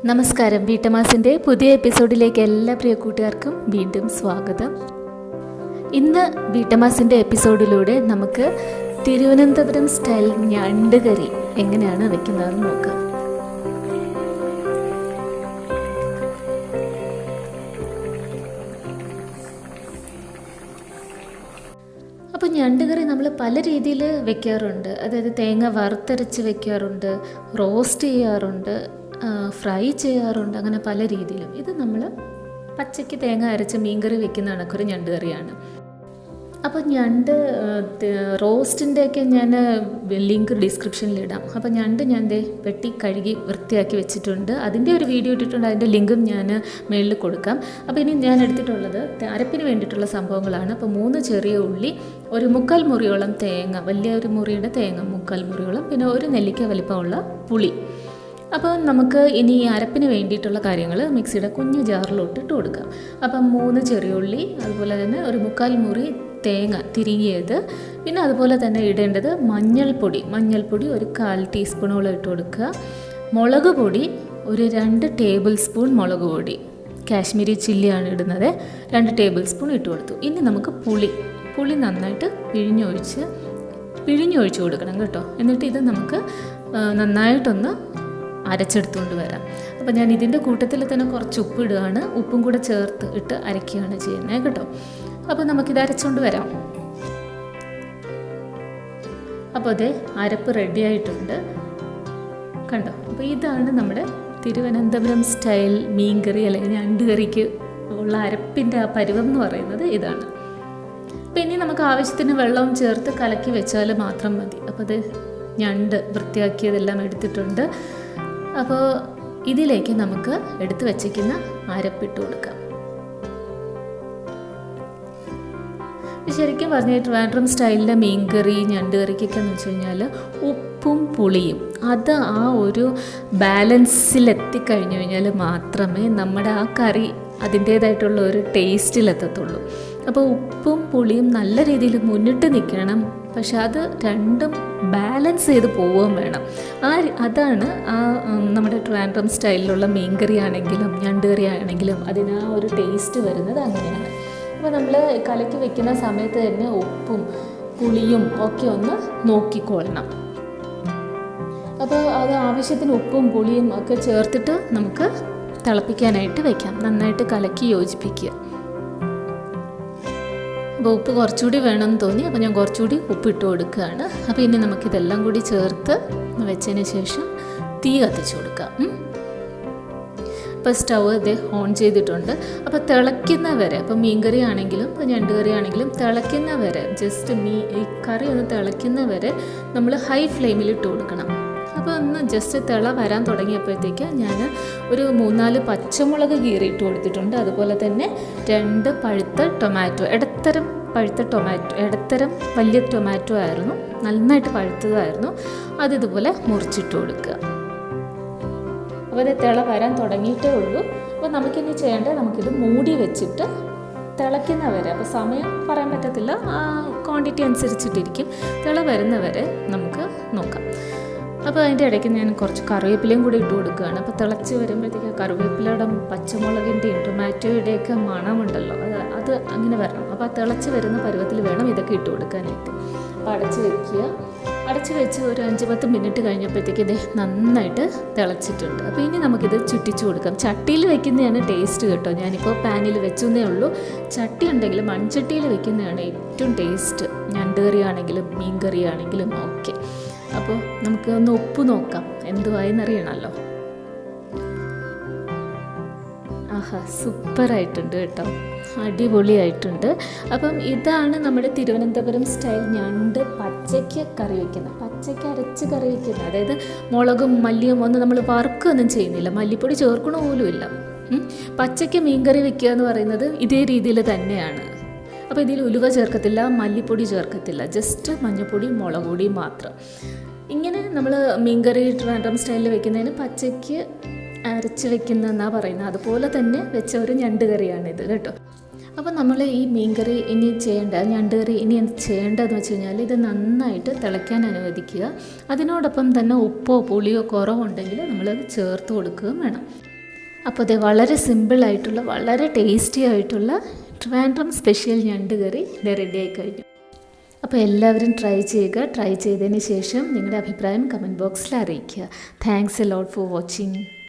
നമസ്കാരം. വീട്ടമ്മാസിൻ്റെ പുതിയ എപ്പിസോഡിലേക്ക് എല്ലാ പ്രിയ കൂട്ടുകാർക്കും വീണ്ടും സ്വാഗതം. ഇന്ന് വീട്ടമ്മാസിൻ്റെ എപ്പിസോഡിലൂടെ നമുക്ക് തിരുവനന്തപുരം സ്റ്റൈൽ ഞണ്ട് കറി എങ്ങനെയാണ് വെക്കുന്നതെന്ന് നോക്കാം. അപ്പോൾ ഞണ്ട് കറി നമ്മൾ പല രീതിയിൽ വെക്കാറുണ്ട്. അതായത് തേങ്ങ വറുത്തരച്ച് വെക്കാറുണ്ട്, റോസ്റ്റ് ചെയ്യാറുണ്ട്, ഫ്രൈ ചെയ്യാറുണ്ട്, അങ്ങനെ പല രീതിയിലും. ഇത് നമ്മൾ പച്ചയ്ക്ക് തേങ്ങ അരച്ച് മീൻകറി വെക്കുന്ന കണക്കൊരു ഞണ്ട് കറിയാണ്. അപ്പോൾ ഞണ്ട് റോസ്റ്റിൻ്റെയൊക്കെ ഞാൻ ലിങ്ക് ഡിസ്ക്രിപ്ഷനിലിടാം. അപ്പോൾ ഞണ്ട് ഞാൻ വെട്ടി കഴുകി വൃത്തിയാക്കി വെച്ചിട്ടുണ്ട്. അതിൻ്റെ ഒരു വീഡിയോ ഇട്ടിട്ടുണ്ട്, അതിൻ്റെ ലിങ്കും ഞാൻ മേളിൽ കൊടുക്കാം. അപ്പോൾ ഇനി ഞാൻ എടുത്തിട്ടുള്ളത് അരപ്പിന് വേണ്ടിയിട്ടുള്ള സംഭവങ്ങളാണ്. അപ്പോൾ 3 ചെറിയ ഉള്ളി, ഒരു 3/4 മുറിയോളം തേങ്ങ, വലിയ ഒരു മുറിയുടെ തേങ്ങ 3/4 മുറിയോളം, പിന്നെ ഒരു നെല്ലിക്ക വലിപ്പമുള്ള പുളി. അപ്പോൾ നമുക്ക് ഇനി ഈ അരപ്പിന് വേണ്ടിയിട്ടുള്ള കാര്യങ്ങൾ മിക്സിയുടെ കുഞ്ഞു ജാറിലോട്ട് ഇട്ട് കൊടുക്കാം. അപ്പം 3 ചെറിയ ഉള്ളി, അതുപോലെ തന്നെ ഒരു 3/4 മുറി തേങ്ങ തിരികിയത്, പിന്നെ അതുപോലെ തന്നെ ഇടേണ്ടത് മഞ്ഞൾപ്പൊടി ഒരു 1/4 ടീസ്പൂണോളം ഇട്ട് കൊടുക്കുക. മുളക് പൊടി ഒരു 2 ടേബിൾ സ്പൂൺ മുളക് പൊടി, കാശ്മീരി ചില്ലിയാണ് ഇടുന്നത്, 2 ടേബിൾ സ്പൂൺ ഇട്ട് കൊടുത്തു. ഇനി നമുക്ക് പുളി നന്നായിട്ട് പിഴിഞ്ഞൊഴിച്ച് കൊടുക്കണം കേട്ടോ. എന്നിട്ട് ഇത് നമുക്ക് നന്നായിട്ടൊന്ന് അരച്ചെടുത്തുകൊണ്ട് വരാം. അപ്പോൾ ഞാൻ ഇതിൻ്റെ കൂട്ടത്തിൽ തന്നെ കുറച്ച് ഉപ്പ് ഇടുകയാണ്, ഉപ്പും കൂടെ ചേർത്ത് ഇട്ട് അരയ്ക്കുകയാണ് ചെയ്യുന്നത് കേട്ടോ. അപ്പോൾ നമുക്കിത് അരച്ചുകൊണ്ട് വരാം. അപ്പോൾ അതേ അരപ്പ് റെഡി ആയിട്ടുണ്ട് കണ്ടോ. അപ്പോൾ ഇതാണ് നമ്മുടെ തിരുവനന്തപുരം സ്റ്റൈൽ മീൻകറി അല്ലെങ്കിൽ ഞണ്ട് കറിക്ക് ഉള്ള അരപ്പിൻ്റെ ആ പരുവം എന്ന് പറയുന്നത് ഇതാണ്. അപ്പോൾ ഇനി നമുക്ക് ആവശ്യത്തിന് വെള്ളവും ചേർത്ത് കലക്കി വെച്ചാൽ മാത്രം മതി. അപ്പോൾ അത് ഞണ്ട് വൃത്തിയാക്കിയതെല്ലാം എടുത്തിട്ടുണ്ട്. അപ്പോൾ ഇതിലേക്ക് നമുക്ക് എടുത്ത് വച്ചിരിക്കുന്ന അരപ്പിട്ട് കൊടുക്കാം. ശരിക്കും പറഞ്ഞാൽ ട്രിവാൻഡ്രം സ്റ്റൈലിലെ മീൻകറി ഞണ്ട് കറിക്കൊക്കെ എന്ന് വെച്ച് കഴിഞ്ഞാൽ ഉപ്പും പുളിയും അത് ആ ഒരു ബാലൻസിലെത്തിക്കഴിഞ്ഞു കഴിഞ്ഞാൽ മാത്രമേ നമ്മുടെ ആ കറി അതിൻ്റേതായിട്ടുള്ള ഒരു ടേസ്റ്റിലെത്തത്തുള്ളൂ. അപ്പോൾ ഉപ്പും പുളിയും നല്ല രീതിയിൽ മുന്നിട്ട് നിൽക്കണം, പക്ഷെ അത് രണ്ടും ബാലൻസ് ചെയ്ത് പോവുകയും വേണം. അതാണ് നമ്മുടെ ട്രിവാൻഡ്രം സ്റ്റൈലിലുള്ള മീൻകറി ആണെങ്കിലും ഞണ്ട് കറി ആണെങ്കിലും അതിന് ആ ഒരു ടേസ്റ്റ് വരുന്നത് അങ്ങനെയാണ്. അപ്പോൾ നമ്മൾ കലക്കി വെക്കുന്ന സമയത്ത് തന്നെ ഉപ്പും പുളിയും ഒക്കെ ഒന്ന് നോക്കിക്കൊള്ളണം. അപ്പോൾ അത് ആവശ്യത്തിന് ഉപ്പും പുളിയും ഒക്കെ ചേർത്തിട്ട് നമുക്ക് തിളപ്പിക്കാനായിട്ട് വെക്കാം. നന്നായിട്ട് കലക്കി യോജിപ്പിക്കുക. അപ്പോൾ ഉപ്പ് കുറച്ചുകൂടി വേണമെന്ന് തോന്നി, അപ്പോൾ ഞാൻ കുറച്ചുകൂടി ഉപ്പിട്ട് കൊടുക്കുകയാണ്. അപ്പോൾ ഇനി നമുക്കിതെല്ലാം കൂടി ചേർത്ത് വെച്ചതിന് ശേഷം തീ കത്തിച്ച് കൊടുക്കാം. ഇപ്പോൾ സ്റ്റവ് ഇത് ഓൺ ചെയ്തിട്ടുണ്ട്. അപ്പോൾ തിളയ്ക്കുന്ന വരെ, അപ്പോൾ മീൻകറി ആണെങ്കിലും ഇപ്പോൾ ഞണ്ട് കറി ആണെങ്കിലും തിളയ്ക്കുന്ന വരെ, ജസ്റ്റ് ഈ കറി ഒന്ന് തിളയ്ക്കുന്ന വരെ നമ്മൾ ഹൈ ഫ്ലെയിമിൽ ഇട്ട് കൊടുക്കണം. അപ്പോൾ ഒന്ന് ജസ്റ്റ് തിള വരാൻ തുടങ്ങിയപ്പോഴത്തേക്ക് ഞാൻ ഒരു 3-4 പച്ചമുളക് കീറിയിട്ട് കൊടുത്തിട്ടുണ്ട്. അതുപോലെ തന്നെ 2 പഴുത്ത ടൊമാറ്റോ, ഇടത്തരം വലിയ ടൊമാറ്റോ ആയിരുന്നു, നന്നായിട്ട് പഴുത്തതായിരുന്നു. അതിതുപോലെ മുറിച്ചിട്ട് കൊടുക്കുക. അപ്പോൾ ഇത് തിള വരാൻ തുടങ്ങിയിട്ടേ ഉള്ളൂ. അപ്പോൾ നമുക്കിനി ചെയ്യേണ്ടത്, നമുക്കിത് മൂടി വെച്ചിട്ട് തിളയ്ക്കുന്നവരെ, അപ്പോൾ സമയം പറയാൻ പറ്റത്തില്ല, ആ ക്വാണ്ടിറ്റി അനുസരിച്ചിട്ടിരിക്കും, തിള വരുന്നവരെ നമുക്ക് നോക്കാം. അപ്പോൾ അതിൻ്റെ ഇടയ്ക്ക് ഞാൻ കുറച്ച് കറിവേപ്പിലയും കൂടി ഇട്ട് കൊടുക്കുകയാണ്. അപ്പോൾ തിളച്ച് വരുമ്പോഴത്തേക്ക് കറിവേപ്പിലയുടെ പച്ചമുളകിൻ്റെയും ടൊമാറ്റോയുടെയൊക്കെ മണമുണ്ടല്ലോ, അത് അങ്ങനെ വരണം. അപ്പോൾ ആ തിളച്ച് വരുന്ന പരുവത്തിൽ വേണം ഇതൊക്കെ ഇട്ട് കൊടുക്കാനായിട്ട്. അപ്പോൾ അടച്ച് വെച്ച് ഒരു 5-10 മിനിറ്റ് കഴിഞ്ഞപ്പോഴത്തേക്ക് ഇത് നന്നായിട്ട് തിളച്ചിട്ടുണ്ട്. അപ്പോൾ ഇനി നമുക്കിത് ചുറ്റിച്ച് കൊടുക്കാം. ചട്ടിയിൽ വെക്കുന്നതാണ് ടേസ്റ്റ് കേട്ടോ. ഞാനിപ്പോൾ പാനിൽ വെച്ചെന്നേ ഉള്ളൂ. ചട്ടി ഉണ്ടെങ്കിലും മൺചട്ടിയിൽ വെക്കുന്നതാണ് ഏറ്റവും ടേസ്റ്റ്, ഞണ്ട് കറി ആണെങ്കിലും മീൻ കറി ആണെങ്കിലും ഒക്കെ. അപ്പോൾ നമുക്ക് ഒന്ന് ഉപ്പ് നോക്കാം, എന്തുവായെന്നറിയണമല്ലോ. ആഹാ, സൂപ്പറായിട്ടുണ്ട് കേട്ടോ, അടിപൊളിയായിട്ടുണ്ട്. അപ്പം ഇതാണ് നമ്മുടെ തിരുവനന്തപുരം സ്റ്റൈൽ ഞണ്ട് പച്ചയ്ക്ക് അരച്ച് കറി വയ്ക്കുന്നത്. അതായത് മുളകും മല്ലിയും ഒന്നും നമ്മൾ വറുക്കുകയൊന്നും ചെയ്യുന്നില്ല, മല്ലിപ്പൊടി ചേർക്കണ പോലും ഇല്ല. പച്ചയ്ക്ക് മീൻകറി വെക്കുക എന്ന് പറയുന്നത് ഇതേ രീതിയിൽ തന്നെയാണ്. അപ്പോൾ ഇതിൽ ഉലുവ ചേർക്കത്തില്ല, മല്ലിപ്പൊടി ചേർക്കത്തില്ല, ജസ്റ്റ് മഞ്ഞൾപ്പൊടി മുളക് പൊടി മാത്രം. ഇങ്ങനെ നമ്മൾ മീൻകറി ട്രിവാൻഡ്രം സ്റ്റൈലിൽ വെക്കുന്നതിന് പച്ചയ്ക്ക് അരച്ച് വെക്കുന്നതെന്നാണ് പറയുന്നത്. അതുപോലെ തന്നെ വെച്ച ഒരു ഞണ്ട് കറിയാണിത് കേട്ടോ. അപ്പോൾ നമ്മൾ ഈ മീൻകറി ഞണ്ട് കറി ഇനി എന്ത് ചെയ്യേണ്ടതെന്ന് വെച്ച് കഴിഞ്ഞാൽ ഇത് നന്നായിട്ട് തിളയ്ക്കാൻ അനുവദിക്കുക. അതിനോടൊപ്പം തന്നെ ഉപ്പോ പുളിയോ കുറവുണ്ടെങ്കിൽ നമ്മളത് ചേർത്ത് കൊടുക്കുകയും വേണം. അപ്പോൾ അത് വളരെ സിമ്പിളായിട്ടുള്ള വളരെ ടേസ്റ്റി ആയിട്ടുള്ള ട്രിവാൻഡ്രം സ്പെഷ്യൽ ഞണ്ട് കറി ഇത് റെഡിയായി കഴിഞ്ഞു. അപ്പോൾ എല്ലാവരും ട്രൈ ചെയ്യുക. ട്രൈ ചെയ്തതിന് ശേഷം നിങ്ങളുടെ അഭിപ്രായം കമൻറ്റ് ബോക്സിൽ അറിയിക്കുക. Thanks a lot for watching.